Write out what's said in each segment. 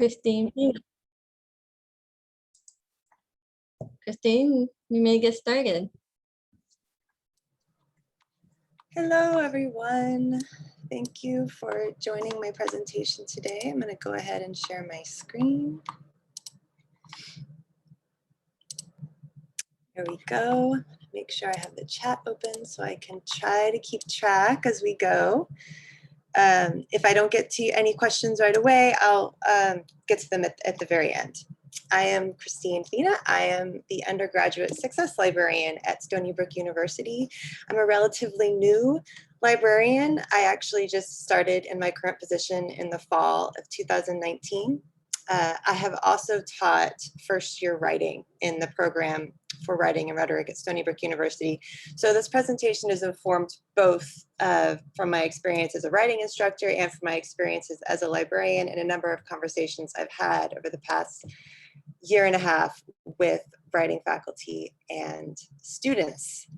Christine. Christine, you may get started. Hello, everyone. Thank you for joining my presentation today. I'm going to go ahead and share my screen. Here we go. Make sure I have the chat open so I can try to keep track as we go. If I don't get to any questions right away, I'll get to them at the very end. I am Christine Fena. I am the undergraduate success librarian at Stony Brook University. I'm a relatively new librarian. I actually just started in my current position in the fall of 2019. I have also taught first-year writing in the program for writing and rhetoric at Stony Brook University. So this presentation is informed both from my experience as a writing instructor and from my experiences as a librarian and a number of conversations I've had over the past year and a half with writing faculty and students.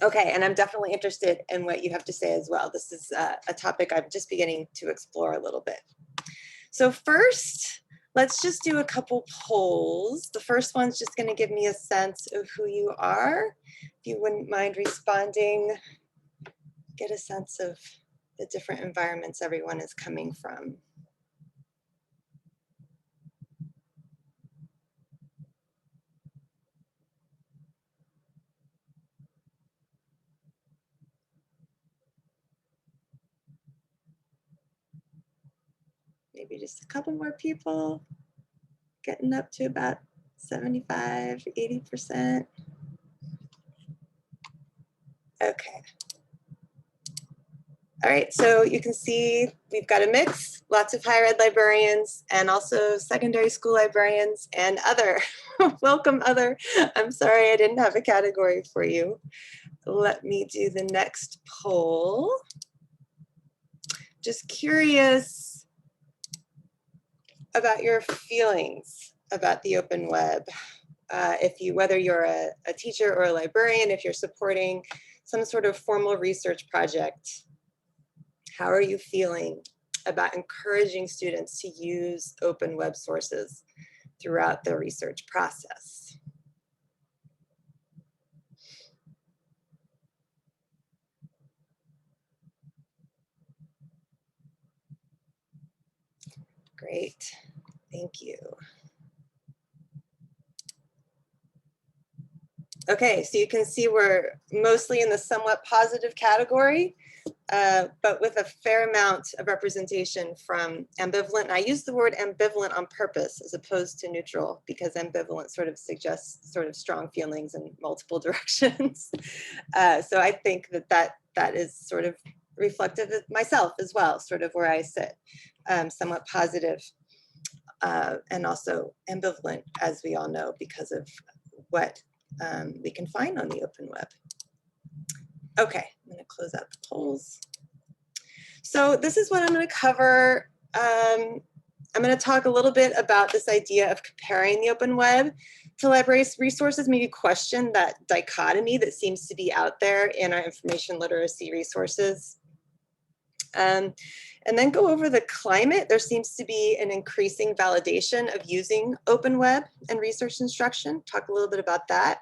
Okay, and I'm definitely interested in what you have to say as well. This is a topic I'm just beginning to explore a little bit. So first, let's just do a couple polls. The first one's just going to give me a sense of who you are. If you wouldn't mind responding, get a sense of the different environments everyone is coming from. Maybe just a couple more people, getting up to about 75, 80%. Okay. All right, so you can see we've got a mix, lots of higher ed librarians and also secondary school librarians and other. Welcome other. I'm sorry I didn't have a category for you. Let me do the next poll. Just curious about your feelings about the open web. Whether you're a teacher or a librarian, if you're supporting some sort of formal research project, how are you feeling about encouraging students to use open web sources throughout the research process? Great, thank you. Okay, so you can see we're mostly in the somewhat positive category, but with a fair amount of representation from ambivalent. And I use the word ambivalent on purpose as opposed to neutral, because ambivalent sort of suggests sort of strong feelings in multiple directions. So I think that is sort of reflective of myself as well, sort of where I sit, somewhat positive, and also ambivalent, as we all know, because of what we can find on the open web. Okay, I'm going to close out the polls. So this is what I'm going to cover. I'm going to talk a little bit about this idea of comparing the open web to library resources, maybe question that dichotomy that seems to be out there in our information literacy resources. And then go over the climate. There seems to be an increasing validation of using open web and research instruction. Talk a little bit about that.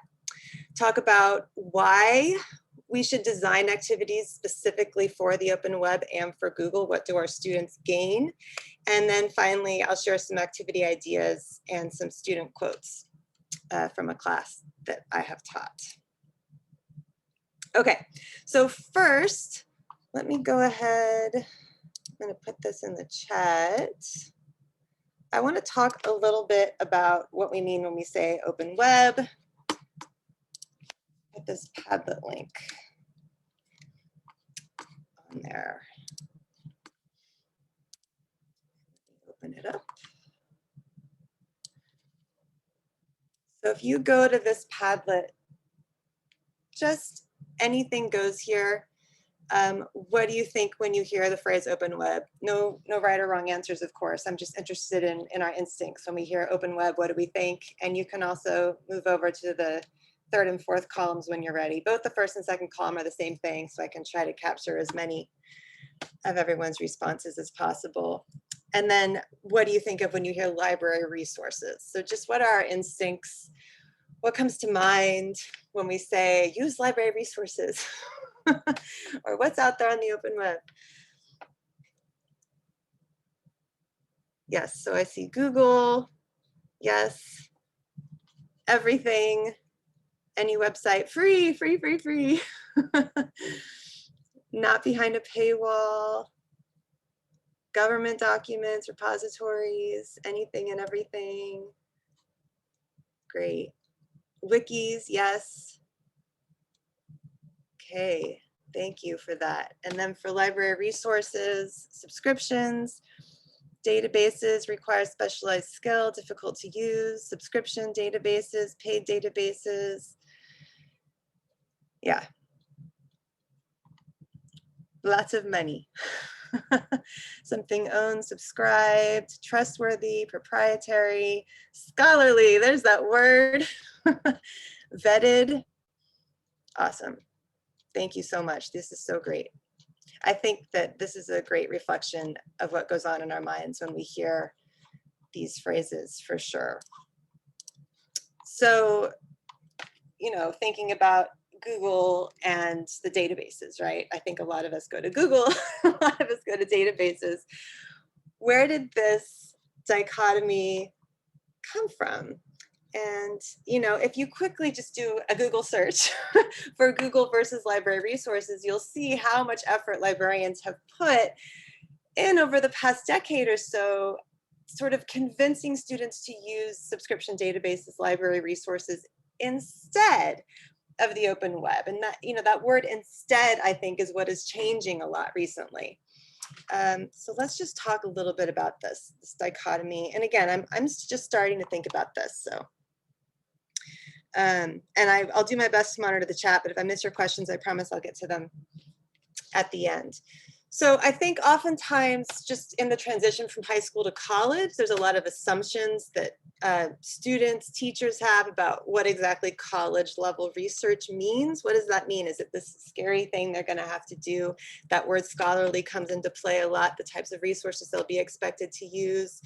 Talk about why we should design activities specifically for the open web and for Google. What do our students gain? And then finally, I'll share some activity ideas and some student quotes from a class that I have taught. Okay, so first, let me go ahead. I'm going to put this in the chat. I want to talk a little bit about what we mean when we say open web. Put this Padlet link on there. Open it up. So if you go to this Padlet, just anything goes here. What do you think when you hear the phrase open web? No right or wrong answers, of course. I'm just interested in our instincts. When we hear open web, what do we think? And you can also move over to the third and fourth columns when you're ready. Both the first and second column are the same thing, so I can try to capture as many of everyone's responses as possible. And then what do you think of when you hear library resources? So just what are our instincts? What comes to mind when we say use library resources? Or what's out there on the open web? Yes, so I see Google, yes, everything, any website, free, free, free, free. Not behind a paywall, government documents, repositories, anything and everything. Great. Wikis, yes. Okay, thank you for that. And then for library resources, subscriptions, databases require specialized skill, difficult to use, subscription databases, paid databases. Yeah. Lots of money. Something owned, subscribed, trustworthy, proprietary, scholarly, there's that word. Vetted. Awesome. Thank you so much. This is so great. I think that this is a great reflection of what goes on in our minds when we hear these phrases, for sure. So, you know, thinking about Google and the databases, right? I think a lot of us go to Google, a lot of us go to databases. Where did this dichotomy come from? And, you know, if you quickly just do a Google search for Google versus library resources, you'll see how much effort librarians have put in over the past decade or so, sort of convincing students to use subscription databases, library resources instead of the open web. And that, you know, that word instead, I think, is what is changing a lot recently. So let's just talk a little bit about this dichotomy. And again, I'm just starting to think about this. So, and I'll do my best to monitor the chat, but if I miss your questions, I promise I'll get to them at the end. So I think oftentimes just in the transition from high school to college, there's a lot of assumptions that students, teachers have about what exactly college level research means. What does that mean? Is it this scary thing they're going to have to do? That word scholarly comes into play a lot, the types of resources they'll be expected to use.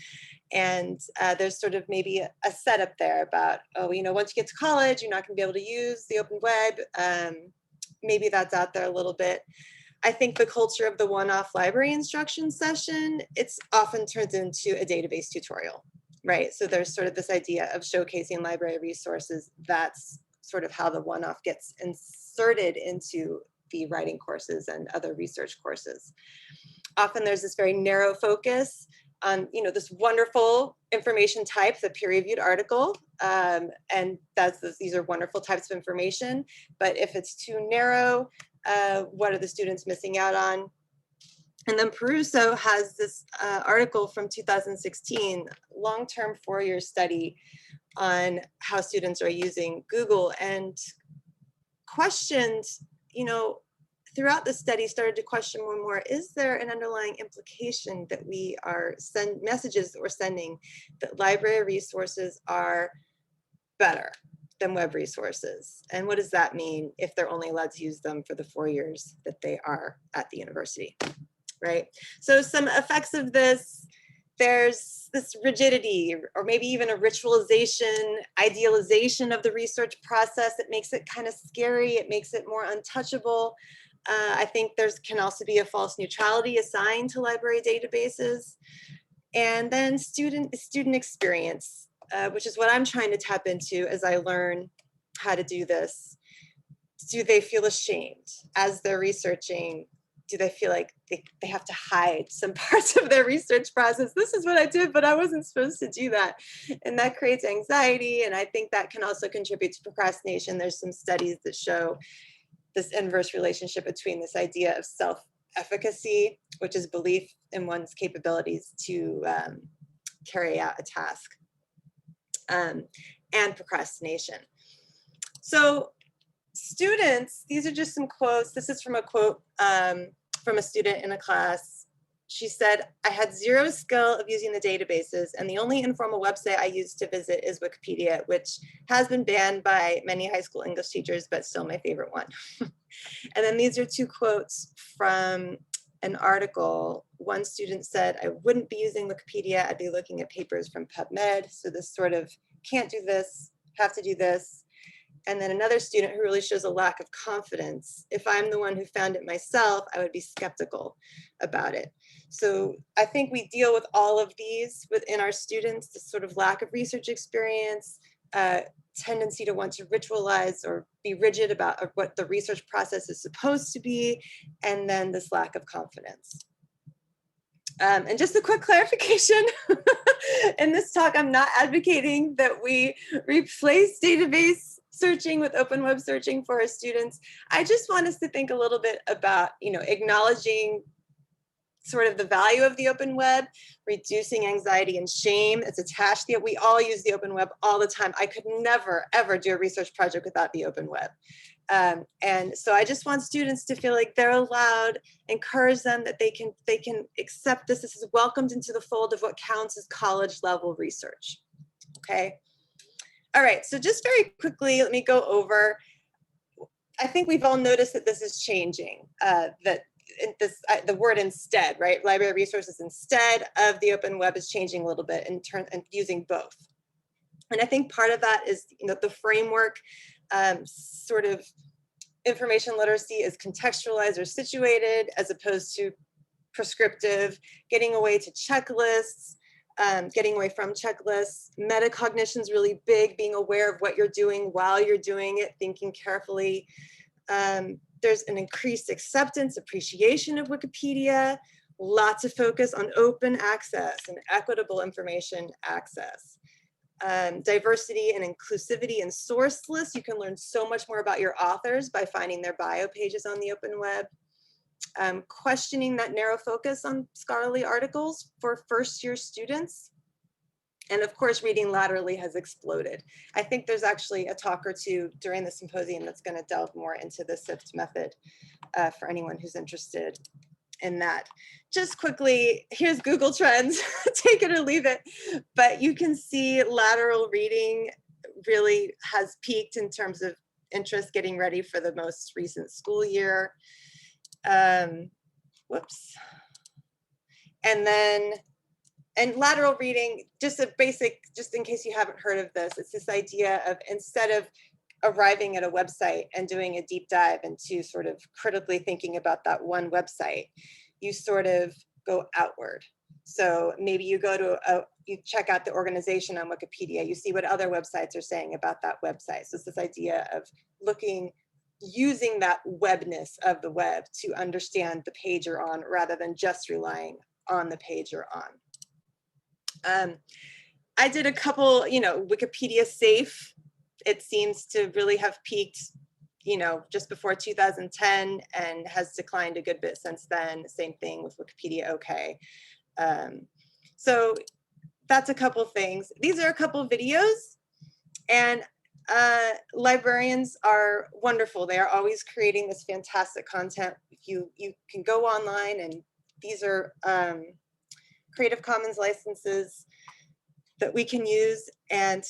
And there's sort of maybe a setup there about, oh, you know, once you get to college, you're not going to be able to use the open web. Maybe that's out there a little bit. I think the culture of the one-off library instruction session, it's often turns into a database tutorial, right? So there's sort of this idea of showcasing library resources. That's sort of how the one-off gets inserted into the writing courses and other research courses. Often there's this very narrow focus on, you know, this wonderful information type, the peer-reviewed article, and these are wonderful types of information. But if it's too narrow, what are the students missing out on? And then Peruso has this article from 2016, long-term 4-year study on how students are using Google, and questioned, you know, throughout the study started to question more and more, is there an underlying implication that we are messages that we're sending that library resources are better than web resources? And what does that mean if they're only allowed to use them for the 4 years that they are at the university, right? So some effects of this, there's this rigidity, or maybe even a ritualization, idealization of the research process that makes it kind of scary. It makes it more untouchable. I think can also be a false neutrality assigned to library databases. And then student experience, which is what I'm trying to tap into as I learn how to do this. Do they feel ashamed as they're researching? Do they feel like they have to hide some parts of their research process? This is what I did, but I wasn't supposed to do that. And that creates anxiety. And I think that can also contribute to procrastination. There's some studies that show this inverse relationship between this idea of self-efficacy, which is belief in one's capabilities to carry out a task, and procrastination. So students, these are just some quotes. This is from a quote from a student in a class. She said, I had zero skill of using the databases, and the only informal website I used to visit is Wikipedia, which has been banned by many high school English teachers, but still my favorite one. And then these are two quotes from an article, one student said, I wouldn't be using Wikipedia, I'd be looking at papers from PubMed. So this sort of can't do this, have to do this. And then another student who really shows a lack of confidence. If I'm the one who found it myself, I would be skeptical about it. So I think we deal with all of these within our students, this sort of lack of research experience, tendency to want to ritualize or be rigid about what the research process is supposed to be, and then this lack of confidence. And just a quick clarification, in this talk, I'm not advocating that we replace database searching with open web searching for our students. I just want us to think a little bit about, acknowledging sort of the value of the open web, reducing anxiety and shame. It's attached to it. We all use the open web all the time. I could never, ever do a research project without the open web. And so I just want students to feel like they're allowed, encourage them that they can accept this. This is welcomed into the fold of what counts as college level research. Okay. All right, so just very quickly, let me go over. I think we've all noticed that this is changing, the word instead, right? Library resources instead of the open web is changing a little bit and using both. And I think part of that is, the framework, sort of information literacy is contextualized or situated as opposed to prescriptive, getting away to checklists, getting away from checklists. Metacognition is really big, being aware of what you're doing while you're doing it, thinking carefully. There's an increased acceptance, appreciation of Wikipedia, lots of focus on open access and equitable information access. Diversity and inclusivity and source lists. You can learn so much more about your authors by finding their bio pages on the open web. Questioning that narrow focus on scholarly articles for first-year students. And of course, reading laterally has exploded. I think there's actually a talk or two during the symposium that's going to delve more into the SIFT method for anyone who's interested in that. Just quickly, here's Google Trends, take it or leave it. But you can see lateral reading really has peaked in terms of interest getting ready for the most recent school year. Whoops. And lateral reading, just a basic, just in case you haven't heard of this, it's this idea of instead of arriving at a website and doing a deep dive into sort of critically thinking about that one website, you sort of go outward. So maybe you go to you check out the organization on Wikipedia, you see what other websites are saying about that website. So it's this idea of using that webness of the web to understand the page you're on rather than just relying on the page you're on. I did a couple, Wikipedia Safe. It seems to really have peaked, just before 2010 and has declined a good bit since then. Same thing with Wikipedia OK. So that's a couple things. These are a couple videos, and librarians are wonderful. They are always creating this fantastic content. You can go online, and these are Creative Commons licenses that we can use. And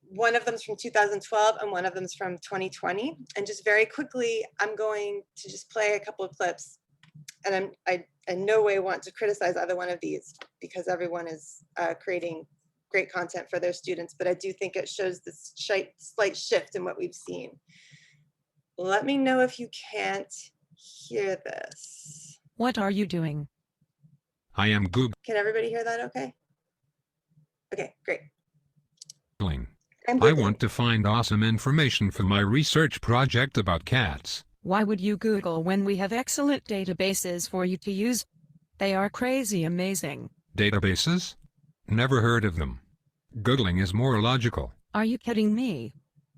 one of them's from 2012 and one of them's from 2020. And just very quickly, I'm going to just play a couple of clips. And I in no way want to criticize either one of these because everyone is creating great content for their students, but I do think it shows this slight shift in what we've seen. Let me know if you can't hear this. What are you doing? I am Googling. Can everybody hear that okay? Okay, great. I want to find awesome information for my research project about cats. Why would you Google when we have excellent databases for you to use? They are crazy amazing. Databases? Never heard of them. Googling is more logical. Are you kidding me?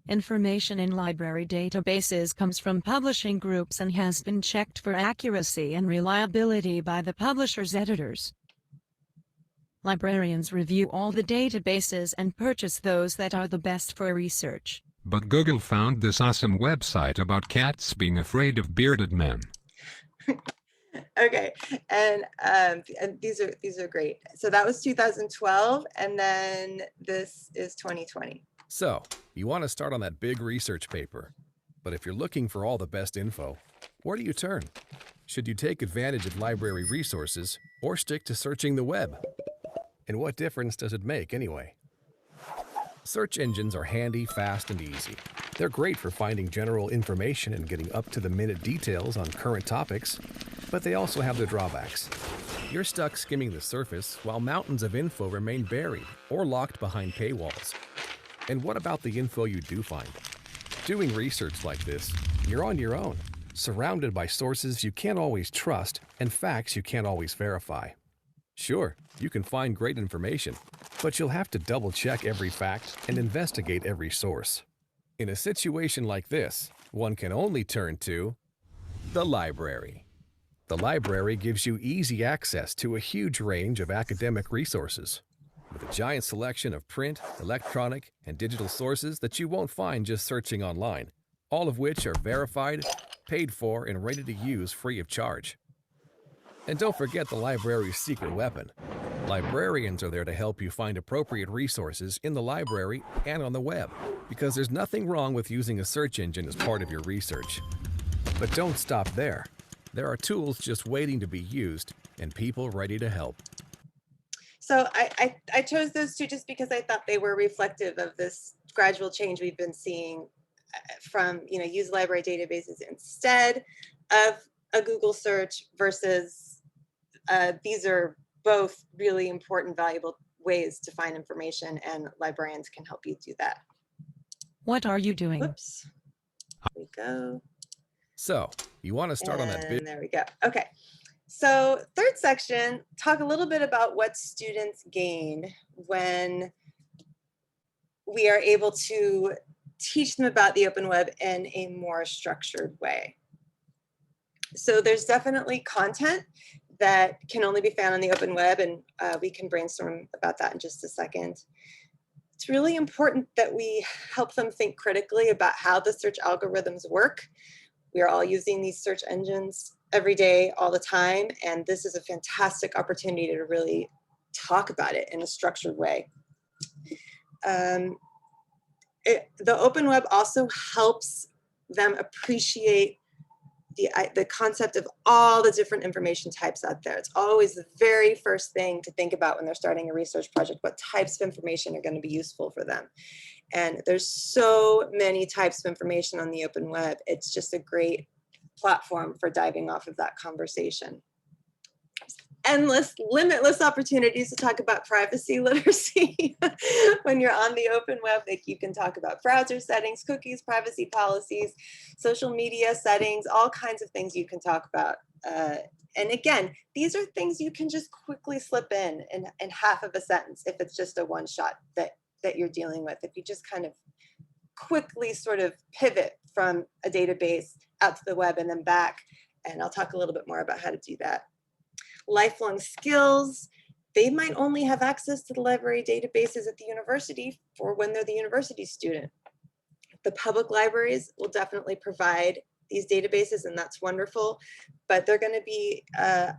Information in library databases comes from publishing groups and has been checked for accuracy and reliability by the publisher's editors. Librarians review all the databases and purchase those that are the best for research. But Google found this awesome website about cats being afraid of bearded men. Okay, and these are great. So that was 2012, and then this is 2020. So, you want to start on that big research paper, but if you're looking for all the best info, where do you turn? Should you take advantage of library resources or stick to searching the web? And what difference does it make anyway? Search engines are handy, fast, and easy. They're great for finding general information and getting up-to-the-minute details on current topics, but they also have their drawbacks. You're stuck skimming the surface while mountains of info remain buried or locked behind paywalls. And what about the info you do find? Doing research like this, you're on your own, surrounded by sources you can't always trust and facts you can't always verify. Sure, you can find great information, but you'll have to double-check every fact and investigate every source. In a situation like this, one can only turn to the library. The library gives you easy access to a huge range of academic resources, with a giant selection of print, electronic, and digital sources that you won't find just searching online, all of which are verified, paid for, and ready to use free of charge. And don't forget the library's secret weapon. Librarians are there to help you find appropriate resources in the library and on the web, because there's nothing wrong with using a search engine as part of your research. But don't stop there. There are tools just waiting to be used and people ready to help. So I chose those two just because I thought they were reflective of this gradual change we've been seeing from, use library databases instead of a Google search versus these are both really important, valuable ways to find information, and librarians can help you do that. What are you doing? Whoops. There we go. So, you want to start on that And there we go. Okay. So third section, talk a little bit about what students gain when we are able to teach them about the open web in a more structured way. So there's definitely content that can only be found on the open web, and we can brainstorm about that in just a second. It's really important that we help them think critically about how the search algorithms work. We are all using these search engines every day, all the time, and this is a fantastic opportunity to really talk about it in a structured way. The open web also helps them appreciate the concept of all the different information types out there. It's always the very first thing to think about when they're starting a research project. What types of information are going to be useful for them? And there's so many types of information on the open web. It's just a great platform for diving off of that conversation. Endless, limitless opportunities to talk about privacy literacy when you're on the open web. Like, you can talk about browser settings, cookies, privacy policies, social media settings, all kinds of things you can talk about. And again, these are things you can just quickly slip in half of a sentence if it's just a one shot that you're dealing with. If you just kind of quickly sort of pivot from a database out to the web and then back, and I'll talk a little bit more about how to do that. Lifelong skills, they might only have access to the library databases at the university for when they're the university student. The public libraries will definitely provide these databases, and that's wonderful, but they're going to be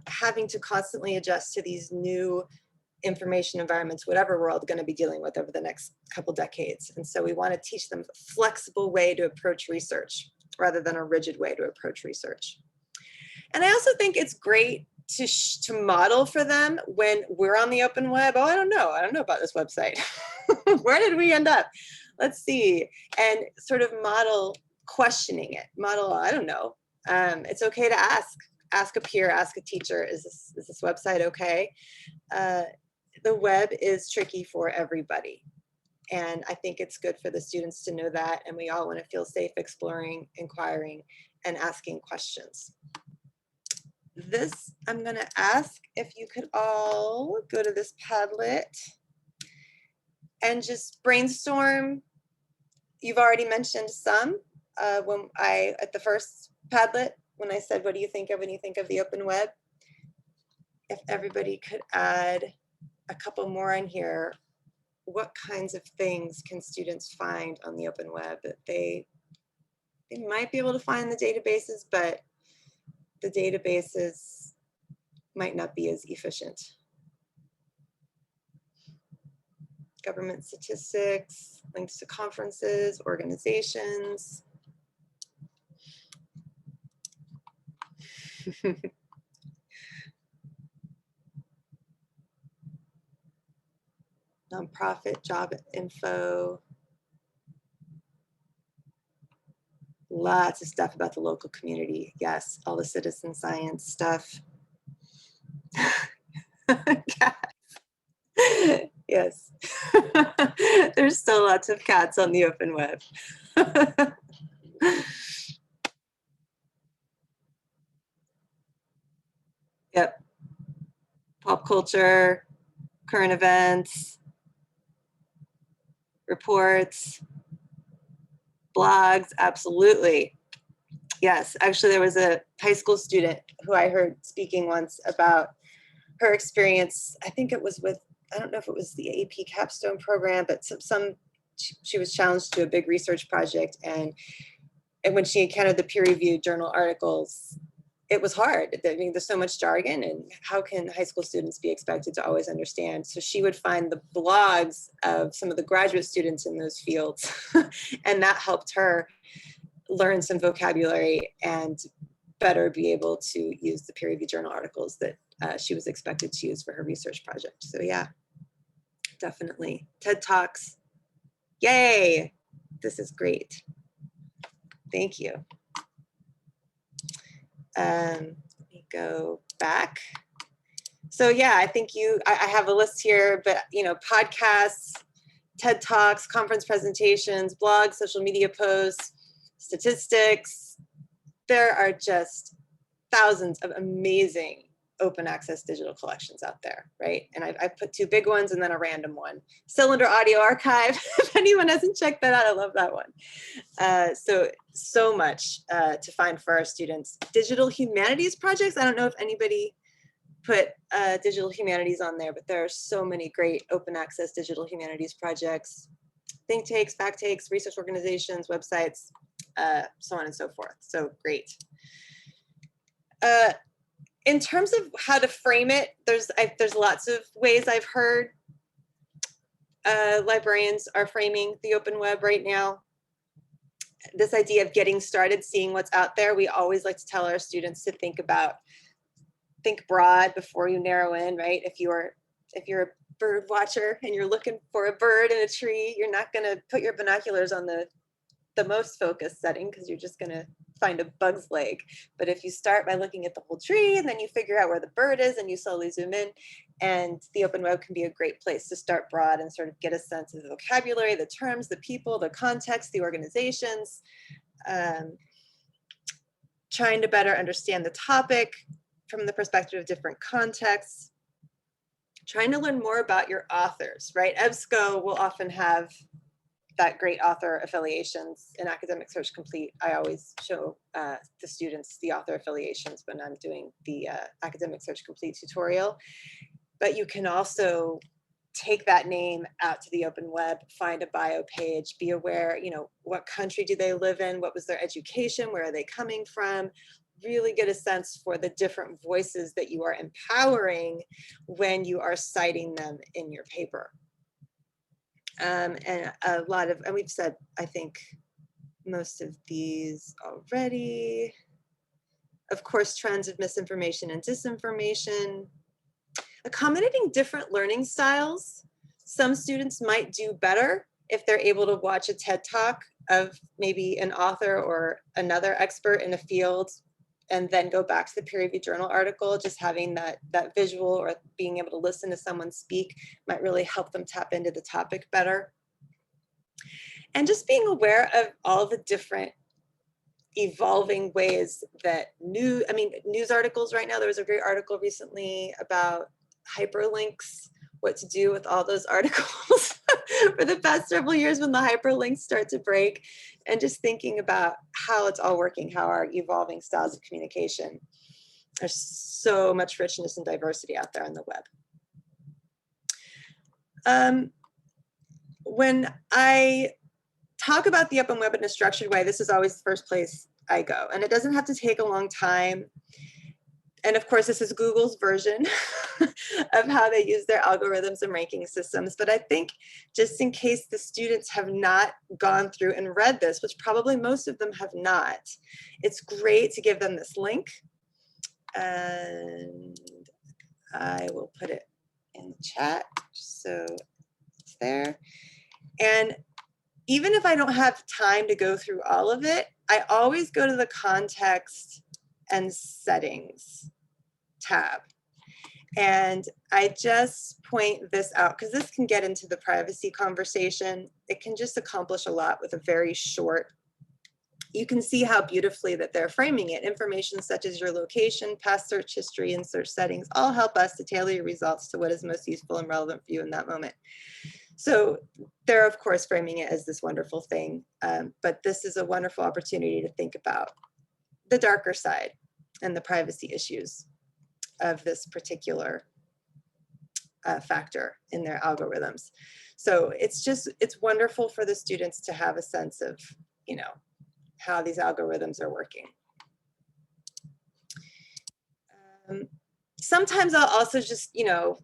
having to constantly adjust to these new information environments, whatever we're all going to be dealing with over the next couple decades. And so we want to teach them a flexible way to approach research rather than a rigid way to approach research. And I also think it's great to model for them when we're on the open web. Oh, I don't know about this website. Where did we end up? Let's see. And sort of model questioning it. Model, I don't know. It's okay to ask a peer, ask a teacher, is this website okay? The web is tricky for everybody. And I think it's good for the students to know that. And we all want to feel safe exploring, inquiring, and asking questions. This, I'm going to ask if you could all go to this Padlet and just brainstorm. You've already mentioned some at the first Padlet, when I said, what do you think of when you think of the open web? If everybody could add a couple more in here, what kinds of things can students find on the open web that they might be able to find in the databases, but the databases might not be as efficient? Government statistics, links to conferences, organizations. Nonprofit job info. Lots of stuff about the local community. Yes, all the citizen science stuff. Yes. There's still lots of cats on the open web. Yep. Pop culture, current events, reports, blogs, absolutely. Yes, actually there was a high school student who I heard speaking once about her experience. I think it was with, I don't know if it was the AP capstone program, but she was challenged to a big research project, and when she encountered the peer-reviewed journal articles, it was hard. I mean, there's so much jargon, and how can high school students be expected to always understand? So she would find the blogs of some of the graduate students in those fields, and that helped her learn some vocabulary and better be able to use the peer-reviewed journal articles that she was expected to use for her research project. So yeah, definitely. TED Talks, yay, this is great. Thank you. Let me go back. So yeah, I think I have a list here, but podcasts, TED Talks, conference presentations, blogs, social media posts, statistics. There are just thousands of amazing open access digital collections out there, right? And I've put 2 big ones and then a random one. Cylinder Audio Archive, if anyone hasn't checked that out, I love that one. So much to find for our students. Digital humanities projects, I don't know if anybody put digital humanities on there, but there are so many great open access digital humanities projects, think tanks, fact takes, research organizations, websites, so on and so forth. So great. In terms of how to frame it, there's lots of ways I've heard librarians are framing the open web right now. This idea of getting started, seeing what's out there, we always like to tell our students to think broad before you narrow in, right? If you're a bird watcher and you're looking for a bird in a tree, you're not gonna put your binoculars on the most focused setting because you're just gonna find a bug's leg. But if you start by looking at the whole tree and then you figure out where the bird is and you slowly zoom in, and the open web can be a great place to start broad and sort of get a sense of the vocabulary, the terms, the people, the context, the organizations, trying to better understand the topic from the perspective of different contexts, trying to learn more about your authors, right? EBSCO will often have that great author affiliations. In Academic Search Complete, I always show the students the author affiliations when I'm doing the Academic Search Complete tutorial. But you can also take that name out to the open web, find a bio page, be aware, what country do they live in? What was their education? Where are they coming from? Really get a sense for the different voices that you are empowering when you are citing them in your paper. And we've said, I think, most of these already. Of course, trends of misinformation and disinformation. Accommodating different learning styles. Some students might do better if they're able to watch a TED Talk of maybe an author or another expert in a field and then go back to the peer-reviewed journal article. Just having that visual or being able to listen to someone speak might really help them tap into the topic better. And just being aware of all the different evolving ways that news articles right now. There was a great article recently about hyperlinks, what to do with all those articles for the past several years when the hyperlinks start to break, and just thinking about how it's all working, how our evolving styles of communication. There's so much richness and diversity out there on the web. When I talk about the open web in a structured way, this is always the first place I go, and it doesn't have to take a long time. And of course, this is Google's version of how they use their algorithms and ranking systems. But I think just in case the students have not gone through and read this, which probably most of them have not, it's great to give them this link And I will put it in the chat so it's there. And even if I don't have time to go through all of it, I always go to the context and settings tab. And I just point this out because this can get into the privacy conversation. It can just accomplish a lot with a very short. You can see how beautifully that they're framing it. Information such as your location, past search history, and search settings all help us to tailor your results to what is most useful and relevant for you in that moment. So they're, of course, framing it as this wonderful thing. But this is a wonderful opportunity to think about the darker side and the privacy issues of this particular factor in their algorithms. So it's wonderful for the students to have a sense of, you know, how these algorithms are working. Sometimes I'll also just, you know,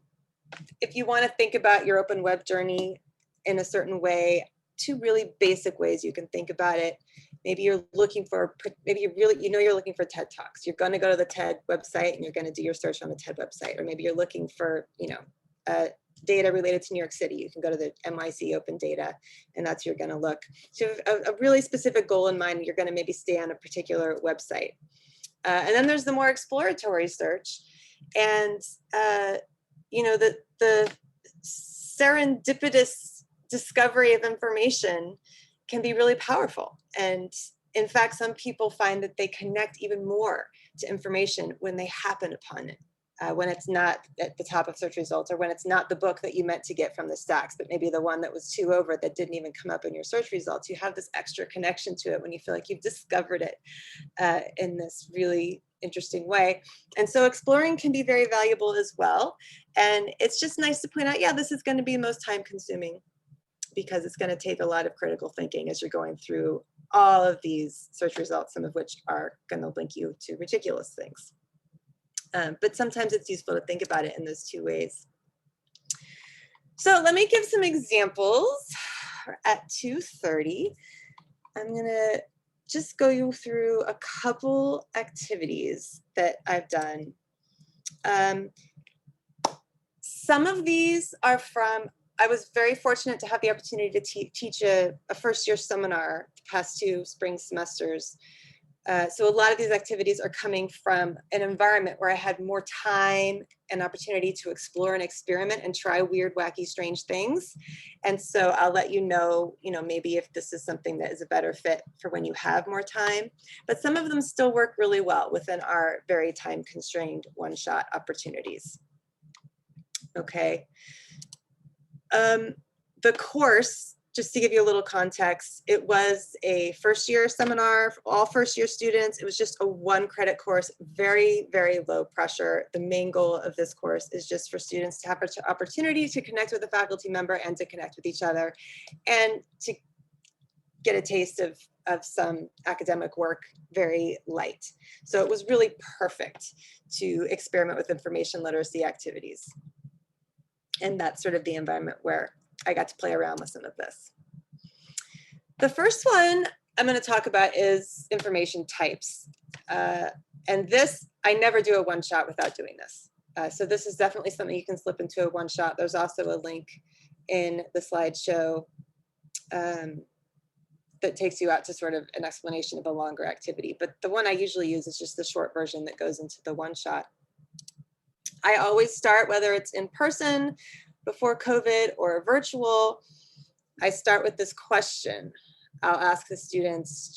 if you want to think about your open web journey in a certain way, two really basic ways you can think about it. Maybe you're looking for, maybe you really, you know, you're looking for TED Talks. You're going to go to the TED website and you're going to do your search on the TED website. Or maybe you're looking for, you know, data related to New York City. You can go to the NYC Open Data, and that's where you're going to look. So you have a really specific goal in mind. You're going to maybe stay on a particular website. And then there's the more exploratory search. And, you know, the serendipitous discovery of information can be really powerful. And in fact, some people find that they connect even more to information when they happen upon it, when it's not at the top of search results, or when it's not the book that you meant to get from the stacks, but maybe the one that was two over that didn't even come up in your search results. You have this extra connection to it when you feel like you've discovered it in this really interesting way. And so exploring can be very valuable as well. And it's just nice to point out, yeah, this is going to be most time consuming because it's going to take a lot of critical thinking as you're going through all of these search results, some of which are going to link you to ridiculous things. But sometimes it's useful to think about it in those two ways. So let me give some examples. We're at 2:30. I'm going to just go you through a couple activities that I've done. Some of these are from, I was very fortunate to have the opportunity to teach a first-year seminar the past 2 spring semesters. So a lot of these activities are coming from an environment where I had more time and opportunity to explore and experiment and try weird, wacky, strange things. And so I'll let you know, maybe if this is something that is a better fit for when you have more time. But some of them still work really well within our very time-constrained one-shot opportunities. Okay. The course, just to give you a little context, it was a first-year seminar for all first-year students. It was just a 1-credit course, very, very low pressure. The main goal of this course is just for students to have an opportunity to connect with a faculty member and to connect with each other and to get a taste of some academic work, very light. So it was really perfect to experiment with information literacy activities. And that's sort of the environment where I got to play around with some of this. The first one I'm going to talk about is information types. And this, I never do a one-shot without doing this. So this is definitely something you can slip into a one-shot. There's also a link in the slideshow that takes you out to sort of an explanation of a longer activity. But the one I usually use is just the short version that goes into the one-shot. I always start, whether it's in person, before COVID, or virtual, I start with this question. I'll ask the students,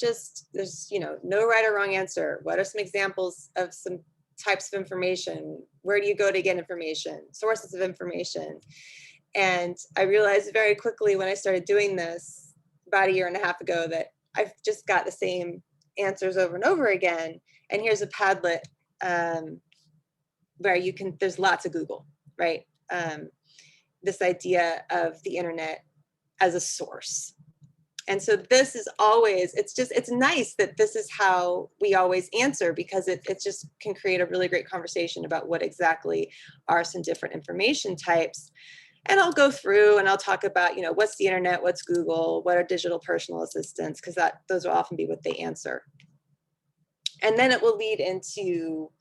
there's no right or wrong answer. What are some examples of some types of information? Where do you go to get information? Sources of information. And I realized very quickly when I started doing this about 1.5 years ago that I've just got the same answers over and over again. And here's a Padlet where there's lots of Google, right? This idea of the internet as a source. And so this is always, it's nice that this is how we always answer, because it just can create a really great conversation about what exactly are some different information types. And I'll go through and I'll talk about, what's the internet, what's Google, what are digital personal assistants, because those will often be what they answer. And then it will lead into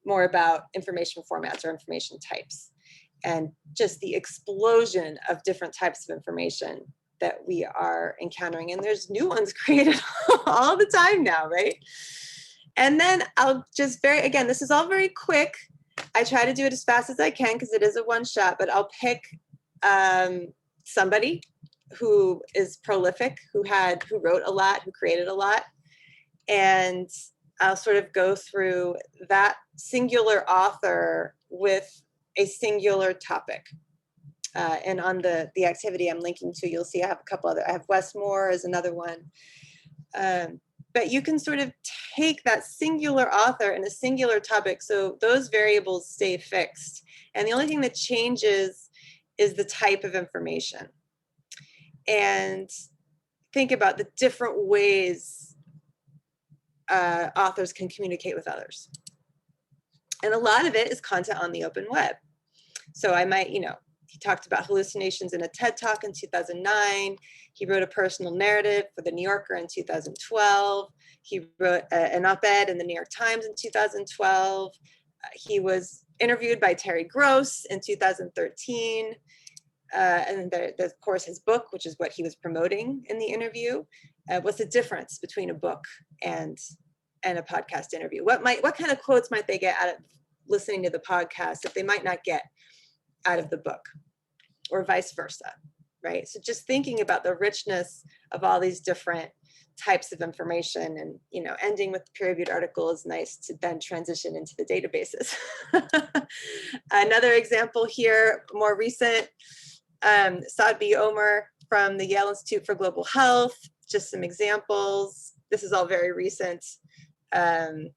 more about information formats or information types, and just the explosion of different types of information that we are encountering. And there's new ones created all the time now, right? And then I'll just again, this is all very quick. I try to do it as fast as I can because it is a one shot, but I'll pick somebody who is prolific, who wrote a lot, who created a lot. And I'll sort of go through that singular author with a singular topic. And on the activity I'm linking to, you'll see I have a couple other, I have Westmore as another one. But you can sort of take that singular author and a singular topic, so those variables stay fixed. And the only thing that changes is the type of information. And think about the different ways authors can communicate with others. And a lot of it is content on the open web. So I might, he talked about hallucinations in a TED Talk in 2009. He wrote a personal narrative for the New Yorker in 2012. He wrote an op-ed in the New York Times in 2012. He was interviewed by Terry Gross in 2013. And there's, of course, his book, which is what he was promoting in the interview. What's the difference between a book and a podcast interview? What kind of quotes might they get out of listening to the podcast that they might not get out of the book, or vice versa, right? So just thinking about the richness of all these different types of information, and ending with the peer-reviewed article is nice to then transition into the databases. Another example here, more recent, Saad B. Omer from the Yale Institute for Global Health. Just some examples. This is all very recent. Guest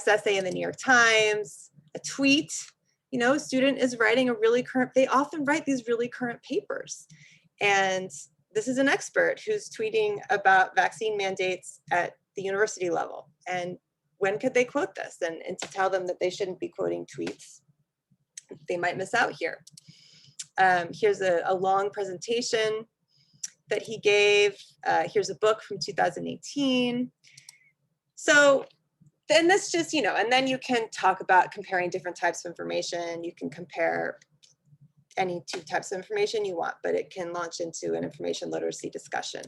essay in the New York Times, a tweet. A student is writing a really current, they often write these really current papers. And this is an expert who's tweeting about vaccine mandates at the university level. And when could they quote this? And to tell them that they shouldn't be quoting tweets, they might miss out here. Here's a long presentation that he gave. Here's a book from 2018. So, and this just, and then you can talk about comparing different types of information. You can compare any two types of information you want, but it can launch into an information literacy discussion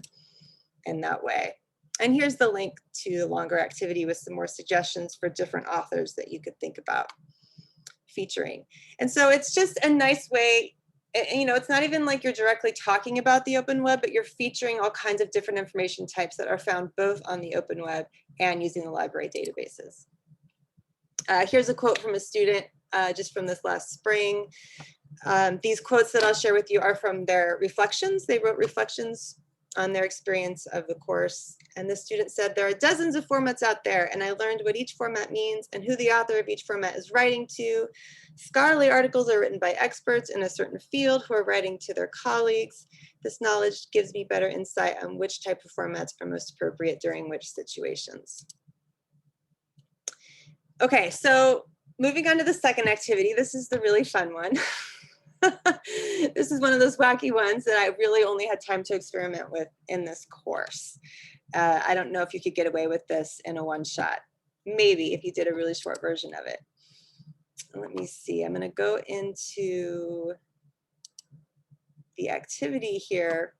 in that way. And here's the link to the longer activity with some more suggestions for different authors that you could think about featuring. And so it's just a nice way, it's not even like you're directly talking about the open web, but you're featuring all kinds of different information types that are found both on the open web and using the library databases. Here's a quote from a student just from this last spring. These quotes that I'll share with you are from their reflections. They wrote reflections on their experience of the course. And the student said, "There are dozens of formats out there, and I learned what each format means and who the author of each format is writing to. Scholarly articles are written by experts in a certain field who are writing to their colleagues. This knowledge gives me better insight on which type of formats are most appropriate during which situations." Okay, so moving on to the second activity. This is the really fun one. This is one of those wacky ones that I really only had time to experiment with in this course. I don't know if you could get away with this in a one shot. Maybe if you did a really short version of it. Let me see, I'm gonna go into the activity here.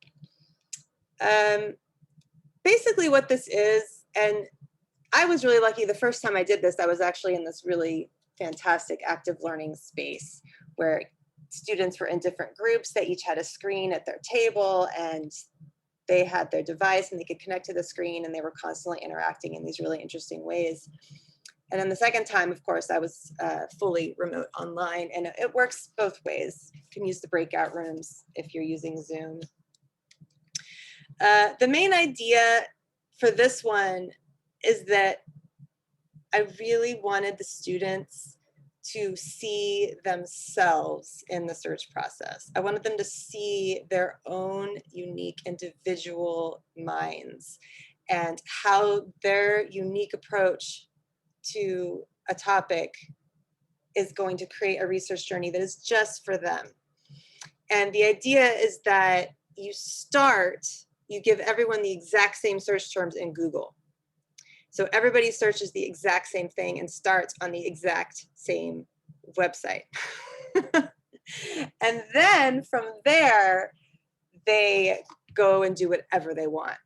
Basically what this is, and I was really lucky the first time I did this, I was actually in this really fantastic active learning space where students were in different groups. They each had a screen at their table and they had their device and they could connect to the screen and they were constantly interacting in these really interesting ways. And then the second time, of course, I was fully remote online, and it works both ways. You can use the breakout rooms if you're using Zoom. The main idea for this one is that I really wanted the students to see themselves in the search process. I wanted them to see their own unique individual minds and how their unique approach to a topic is going to create a research journey that is just for them. And the idea is that you give everyone the exact same search terms in Google. So everybody searches the exact same thing and starts on the exact same website. And then from there, they go and do whatever they want.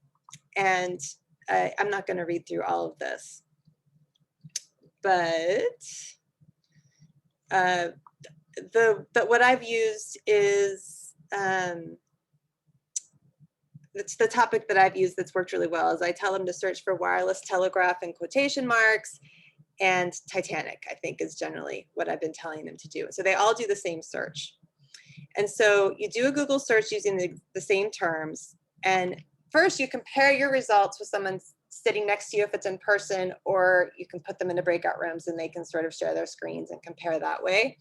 And I'm not going to read through all of this, but what I've used is, it's the topic that I've used that's worked really well, is I tell them to search for wireless telegraph in quotation marks, and Titanic, I think, is generally what I've been telling them to do. So they all do the same search. And so you do a Google search using the same terms. And first you compare your results with someone sitting next to you if it's in person, or you can put them into breakout rooms and they can sort of share their screens and compare that way.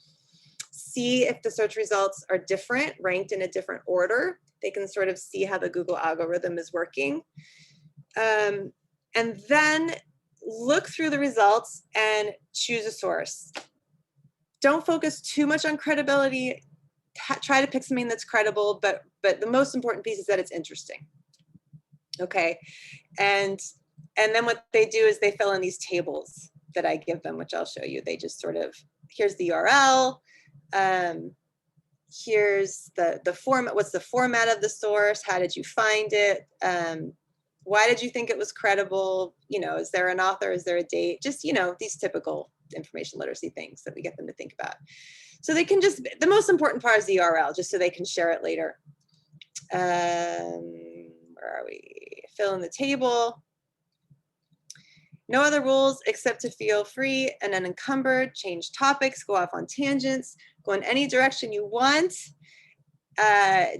See if the search results are different, ranked in a different order. They can sort of see how the Google algorithm is working. And then look through the results and choose a source. Don't focus too much on credibility. Try to pick something that's credible, but the most important piece is that it's interesting. Okay, and then what they do is they fill in these tables that I give them, which I'll show you. They just sort of, here's the URL, here's the format, what's the format of the source, how did you find it, why did you think it was credible, you know, is there an author, is there a date, just, you know, these typical information literacy things that we get them to think about. So they can just, the most important part is the URL, just so they can share it later. Where are we? Fill in the table. No other rules except to feel free and unencumbered, change topics, go off on tangents, go in any direction you want,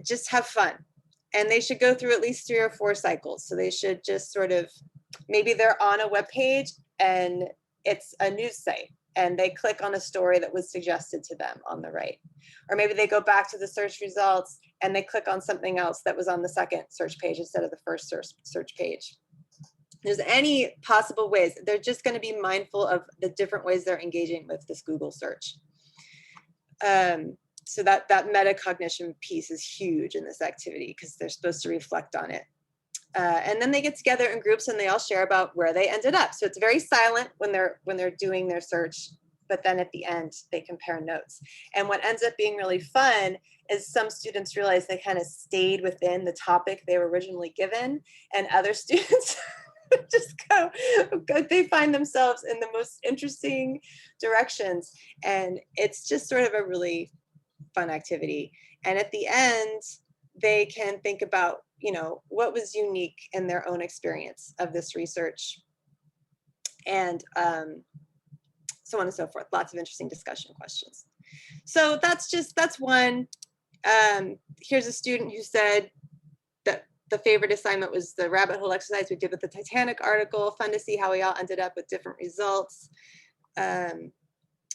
just have fun. And they should go through at least 3 or 4 cycles. So they should just sort of, maybe they're on a web page and it's a news site and they click on a story that was suggested to them on the right. Or maybe they go back to the search results and they click on something else that was on the second search page instead of the first search page. There's any possible ways. They're just going to be mindful of the different ways they're engaging with this Google search. So that metacognition piece is huge in this activity because they're supposed to reflect on it. And then they get together in groups and they all share about where they ended up. So it's very silent when they're doing their search, but then at the end they compare notes. And what ends up being really fun is some students realize they kind of stayed within the topic they were originally given, and other students just go, they find themselves in the most interesting directions. And it's just sort of a really fun activity. And at the end, they can think about, you know, what was unique in their own experience of this research, and so on and so forth. Lots of interesting discussion questions. So that's one. Here's a student who said that the favorite assignment was the rabbit hole exercise we did with the Titanic article. Fun to see how we all ended up with different results.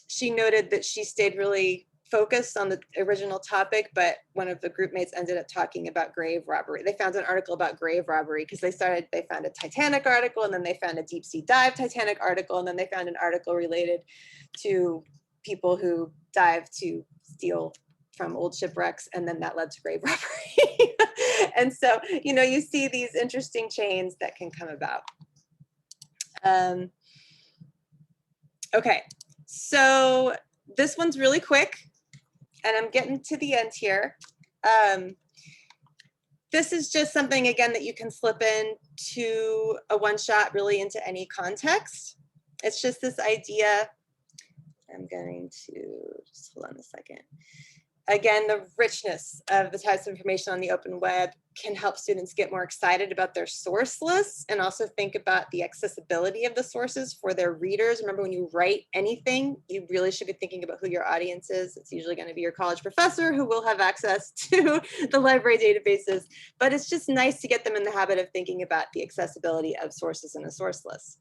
She noted that she stayed really focused on the original topic, but one of the group mates ended up talking about grave robbery. They found an article about grave robbery because they found a Titanic article, and then they found a deep sea dive Titanic article, and then they found an article related to people who dive to steal from old shipwrecks, and then that led to grave robbery. And so, you know, you see these interesting chains that can come about. Okay, so this one's really quick, and I'm getting to the end here. This is just something, again, that you can slip in to a one-shot really into any context. It's just this idea. I'm going to just hold on a second. Again, the richness of the types of information on the open web can help students get more excited about their source lists, and also think about the accessibility of the sources for their readers. Remember, when you write anything, you really should be thinking about who your audience is. It's usually going to be your college professor who will have access to the library databases, but it's just nice to get them in the habit of thinking about the accessibility of sources in a source list.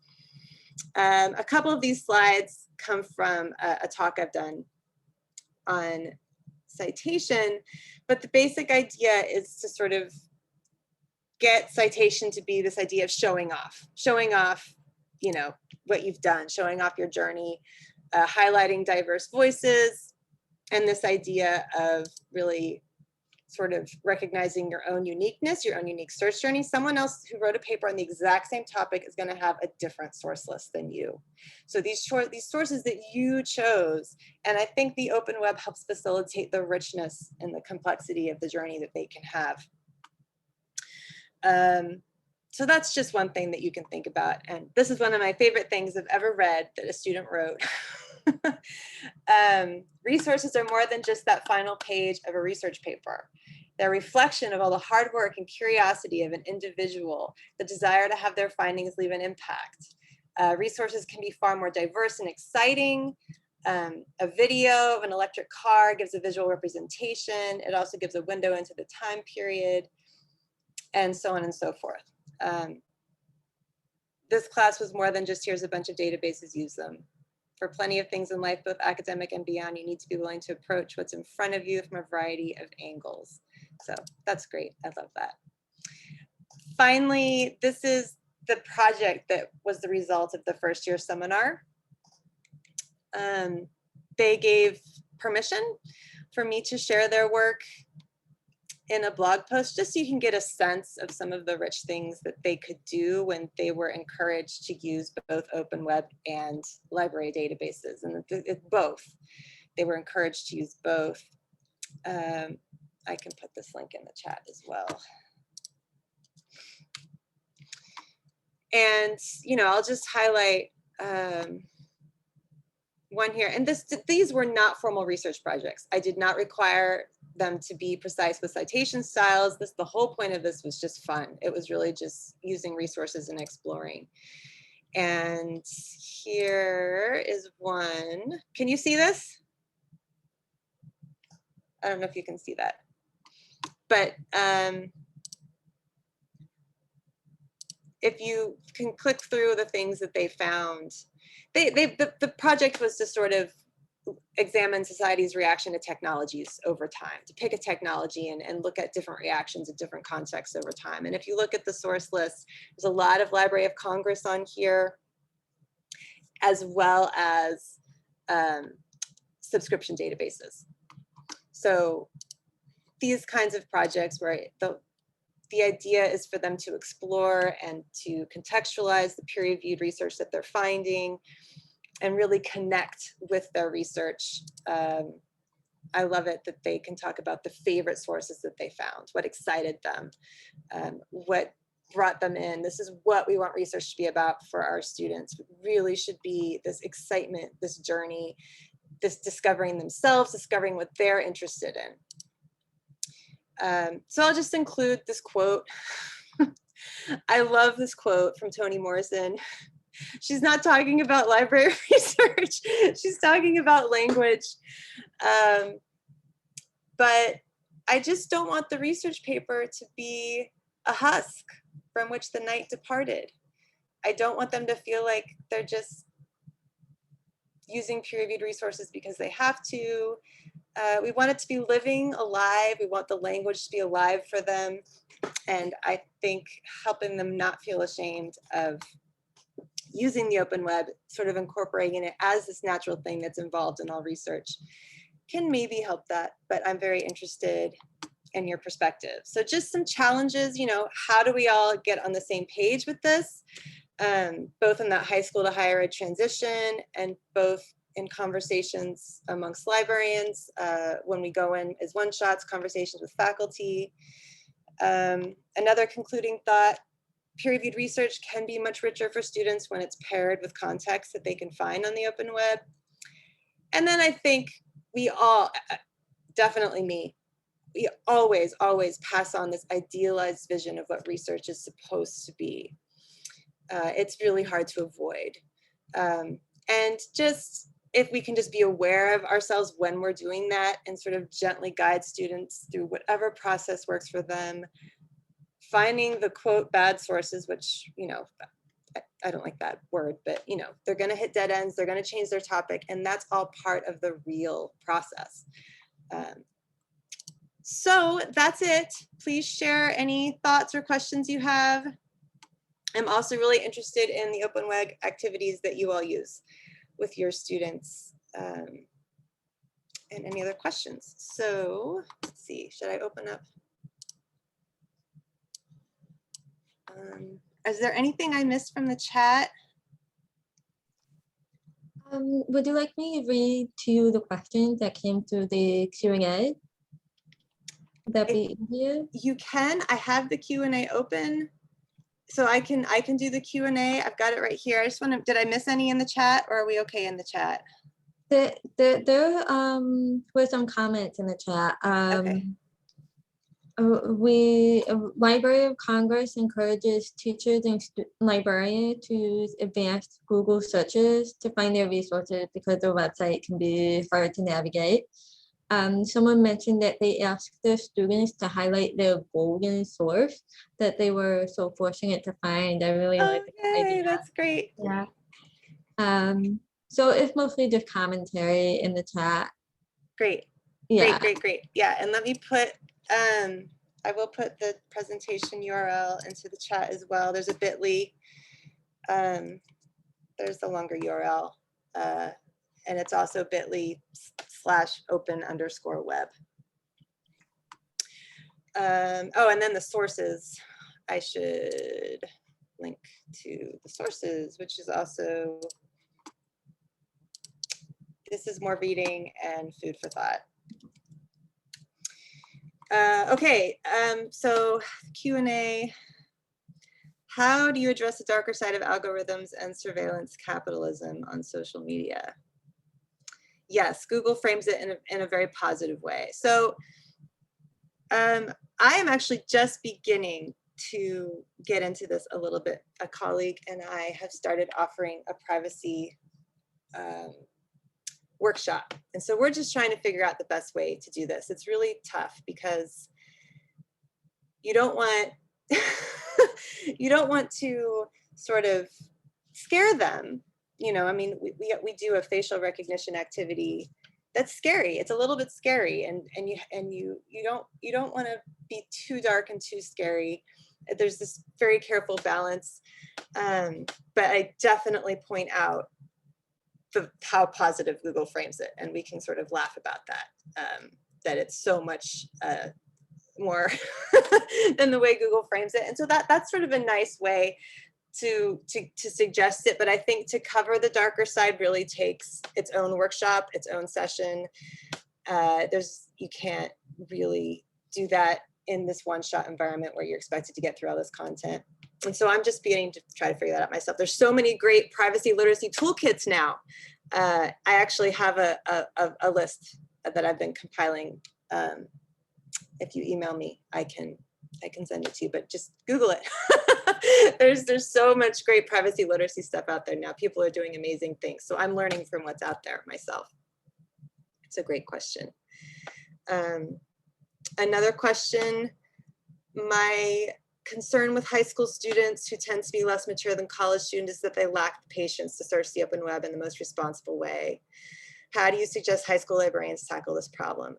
A couple of these slides come from a talk I've done on citation, but the basic idea is to sort of get citation to be this idea of showing off, you know, what you've done, showing off your journey, highlighting diverse voices, and this idea of really sort of recognizing your own uniqueness, your own unique search journey. Someone else who wrote a paper on the exact same topic is going to have a different source list than you. So these sources that you chose, and I think the open web helps facilitate the richness and the complexity of the journey that they can have. So that's just one thing that you can think about. And this is one of my favorite things I've ever read that a student wrote. Resources are more than just that final page of a research paper. They're a reflection of all the hard work and curiosity of an individual, the desire to have their findings leave an impact. Resources can be far more diverse and exciting. A video of an electric car gives a visual representation. It also gives a window into the time period, and so on and so forth. This class was more than just here's a bunch of databases, use them. For plenty of things in life, both academic and beyond, you need to be willing to approach what's in front of you from a variety of angles. So that's great. I love that. Finally, this is the project that was the result of the first year seminar. They gave permission for me to share their work in a blog post, just so you can get a sense of some of the rich things that they could do when they were encouraged to use both open web and library databases. And it's both. They were encouraged to use both. I can put this link in the chat as well. And, you know, I'll just highlight one here. And these were not formal research projects. I did not require them to be precise with citation styles. The whole point of this was just fun. It was really just using resources and exploring. And here is one. Can you see this? I don't know if you can see that. But if you can click through the things that they found, the project was to sort of examine society's reaction to technologies over time, to pick a technology and look at different reactions in different contexts over time. And if you look at the source list, there's a lot of Library of Congress on here, as well as subscription databases. So these kinds of projects where the idea is for them to explore and to contextualize the peer-reviewed research that they're finding and really connect with their research. I love it that they can talk about the favorite sources that they found, what excited them, what brought them in. This is what we want research to be about for our students. It really should be this excitement, this journey, this discovering themselves, discovering what they're interested in. So I'll just include this quote. I love this quote from Toni Morrison. She's not talking about library research. She's talking about language. But I just don't want the research paper to be a husk from which the night departed. I don't want them to feel like they're just using peer-reviewed resources because they have to. We want it to be living, alive. We want the language to be alive for them. And I think helping them not feel ashamed of using the open web, sort of incorporating it as this natural thing that's involved in all research, can maybe help that. But I'm very interested in your perspective. So just some challenges, you know, how do we all get on the same page with this? Both in that high school to higher ed transition, and both in conversations amongst librarians, when we go in as one-shots, conversations with faculty. Another concluding thought, peer-reviewed research can be much richer for students when it's paired with context that they can find on the open web. And then I think we all, definitely me, we always pass on this idealized vision of what research is supposed to be. It's really hard to avoid. And just, if we can just be aware of ourselves when we're doing that and sort of gently guide students through whatever process works for them, finding the quote bad sources, which, you know, I don't like that word, but, you know, they're going to hit dead ends, they're going to change their topic, and that's all part of the real process. So that's it. Please share any thoughts or questions you have. I'm also really interested in the open web activities that you all use with your students. And any other questions? So let's see, should I open up? Is there anything I missed from the chat? Would you like me to read to you the questions that came through the Q&A? Would that be easier? You can. I have the Q&A open, so I can do the Q&A. I've got it right here. I just want to. Did I miss any in the chat, or are we okay in the chat? There were some comments in the chat. Okay. Library of Congress encourages teachers and librarians to use advanced Google searches to find their resources because their website can be hard to navigate. Someone mentioned that they asked their students to highlight their golden source that they were so fortunate to find. I really like the idea. That's great. Yeah. So it's mostly just commentary in the chat. Great. Yeah. Great. Yeah, and let me put, I will put the presentation URL into the chat as well. There's a bit.ly, there's the longer URL, and it's also bit.ly/open_web. Oh, and then the sources, I should link to the sources, which is also, this is more reading and food for thought. Okay, so Q&A. How do you address the darker side of algorithms and surveillance capitalism on social media? Yes, Google frames it in a very positive way. So I am actually just beginning to get into this a little bit. A colleague and I have started offering a privacy workshop. And so we're just trying to figure out the best way to do this. It's really tough because you don't want you don't want to sort of scare them. You know, I mean, we do a facial recognition activity that's scary. It's a little bit scary, and you don't want to be too dark and too scary. There's this very careful balance, but I definitely point out how positive Google frames it, and we can sort of laugh about that, that it's so much more than the way Google frames it. And so that's sort of a nice way to suggest it. But I think to cover the darker side really takes its own workshop, its own session. You can't really do that in this one-shot environment where you're expected to get through all this content. And so I'm just beginning to try to figure that out myself. There's so many great privacy literacy toolkits now. I actually have a list that I've been compiling. If you email me, I can send it to you, but just Google it. There's so much great privacy literacy stuff out there now. People are doing amazing things. So I'm learning from what's out there myself. It's a great question. Another question, my concern with high school students who tend to be less mature than college students is that they lack the patience to search the open web in the most responsible way. How do you suggest high school librarians tackle this problem?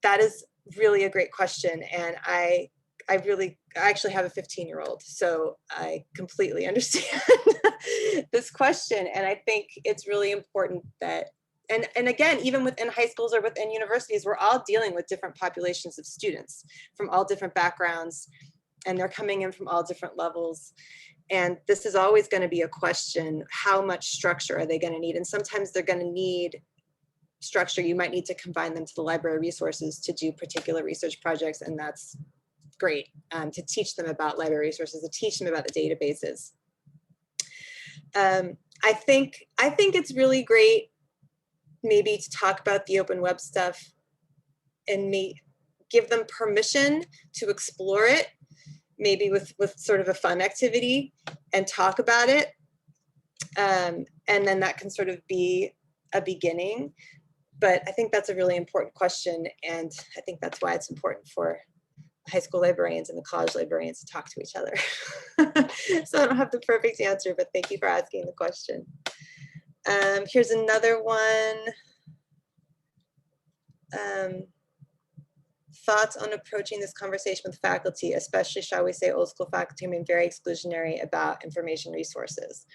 That is really a great question. And I actually have a 15-year-old, so I completely understand this question. And I think it's really important that, and again, even within high schools or within universities, we're all dealing with different populations of students from all different backgrounds, and they're coming in from all different levels. And this is always going to be a question, how much structure are they going to need? And sometimes they're going to need structure. You might need to combine them to the library resources to do particular research projects, and that's great, to teach them about library resources, to teach them about the databases. I think it's really great maybe to talk about the open web stuff and give them permission to explore it, maybe with sort of a fun activity, and talk about it. And then that can sort of be a beginning. But I think that's a really important question. And I think that's why it's important for high school librarians and the college librarians to talk to each other. So I don't have the perfect answer, but thank you for asking the question. Here's another one. Thoughts on approaching this conversation with faculty, especially, shall we say, old school faculty, being very exclusionary about information resources.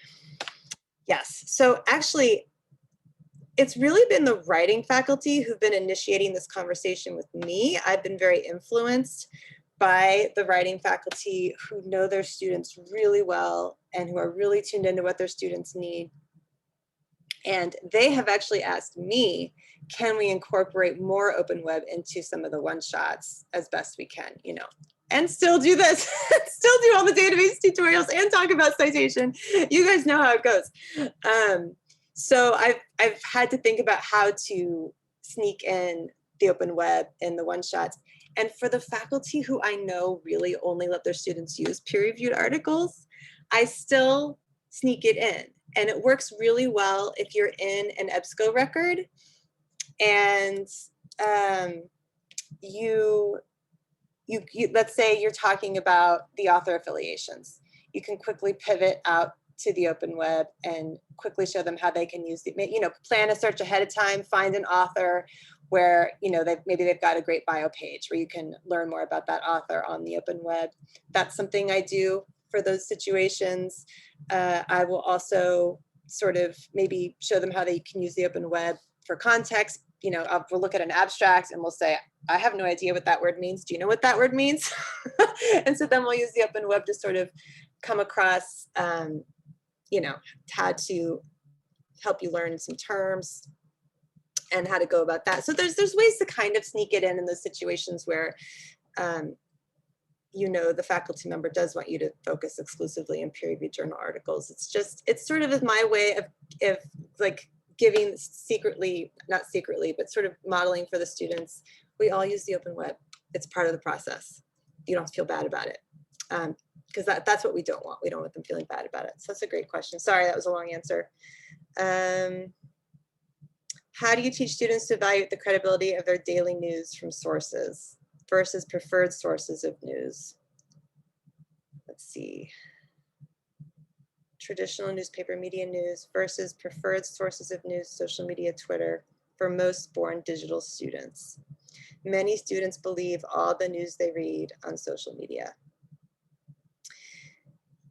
Yes, so actually, it's really been the writing faculty who've been initiating this conversation with me. I've been very influenced by the writing faculty who know their students really well and who are really tuned into what their students need. And they have actually asked me, can we incorporate more open web into some of the one-shots as best we can, you know, and still do this, still do all the database tutorials and talk about citation. You guys know how it goes. So I've had to think about how to sneak in the open web in the one-shots. And for the faculty who I know really only let their students use peer-reviewed articles, I still sneak it in. And it works really well if you're in an EBSCO record and let's say you're talking about the author affiliations. You can quickly pivot out to the open web and quickly show them how they can use the, you know, plan a search ahead of time, find an author where, you know, maybe they've got a great bio page where you can learn more about that author on the open web. That's something I do for those situations. I will also sort of maybe show them how they can use the open web for context. You know, we'll look at an abstract and we'll say, I have no idea what that word means. Do you know what that word means? And so then we'll use the open web to sort of come across, you know, how to help you learn some terms and how to go about that. So there's ways to kind of sneak it in those situations where, you know, the faculty member does want you to focus exclusively on peer-reviewed journal articles. It's sort of my way of like giving secretly, not secretly, but sort of modeling for the students. We all use the open web. It's part of the process. You don't have to feel bad about it. Because that's what we don't want. We don't want them feeling bad about it. So that's a great question. Sorry, that was a long answer. How do you teach students to evaluate the credibility of their daily news from sources versus preferred sources of news? Let's see. Traditional newspaper media news versus preferred sources of news, social media, Twitter, for most born digital students. Many students believe all the news they read on social media.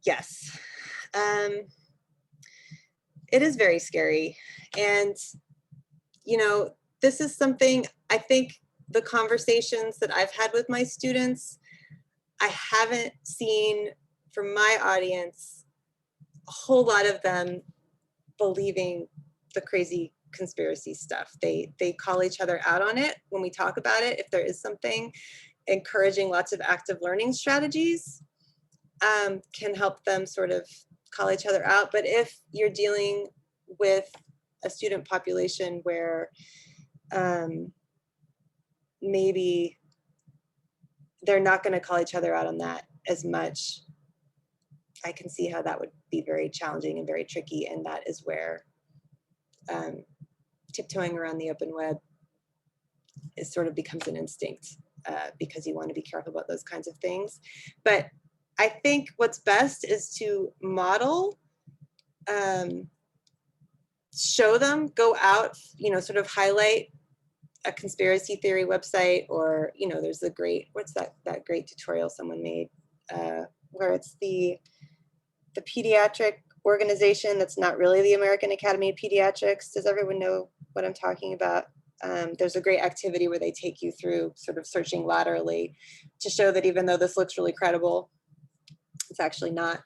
Yes, it is very scary. And, you know, this is something I think the conversations that I've had with my students, I haven't seen from my audience, a whole lot of them believing the crazy conspiracy stuff. They call each other out on it when we talk about it. If there is something, encouraging lots of active learning strategies can help them sort of call each other out. But if you're dealing with a student population where maybe they're not going to call each other out on that as much, I can see how that would be very challenging and very tricky. And that is where tiptoeing around the open web is sort of becomes an instinct because you want to be careful about those kinds of things. But I think what's best is to model, show them, go out, you know, sort of highlight a conspiracy theory website, or, you know, there's a great, what's that great tutorial someone made where it's the pediatric organization that's not really the American Academy of Pediatrics. Does everyone know what I'm talking about? There's a great activity where they take you through sort of searching laterally to show that even though this looks really credible, it's actually not.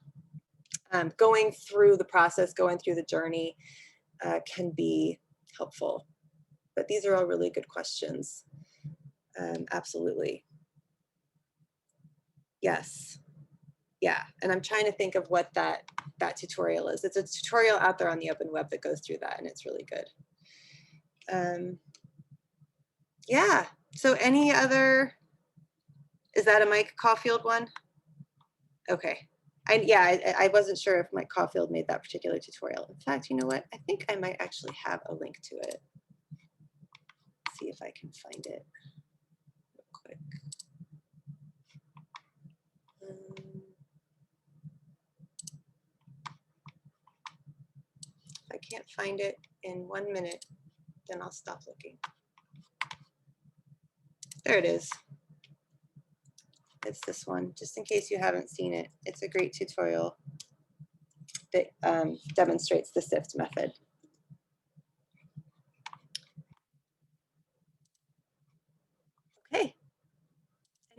Going through the process, going through the journey can be helpful. But these are all really good questions. Absolutely. Yes. Yeah, and I'm trying to think of what that tutorial is. It's a tutorial out there on the open web that goes through that, and it's really good. Yeah, so any other, is that a Mike Caulfield one? Okay, I wasn't sure if Mike Caulfield made that particular tutorial. In fact, you know what? I think I might actually have a link to it. Let's see if I can find it real quick. If I can't find it in 1 minute, then I'll stop looking. There it is. It's this one, just in case you haven't seen it. It's a great tutorial that demonstrates the SIFT method.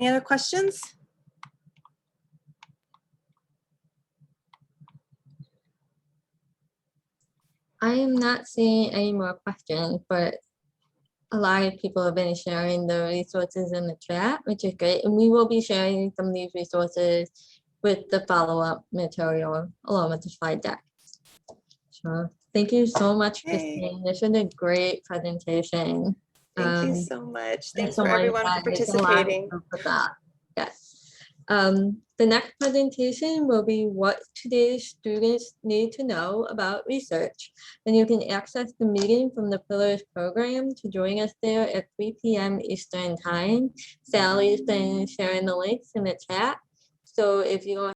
Any other questions? I am not seeing any more questions, but a lot of people have been sharing the resources in the chat, which is great. And we will be sharing some of these resources with the follow-up material along with the slide deck. So thank you so much, Yay. Christine. This was a great presentation. Thank you so much. Thanks so for much, everyone for guys. It's a lot participating. for that. Yes. The next presentation will be what today's students need to know about research. And you can access the meeting from the Pillars program to join us there at 3 p.m. Eastern time. Sally's been sharing the links in the chat. So if you don't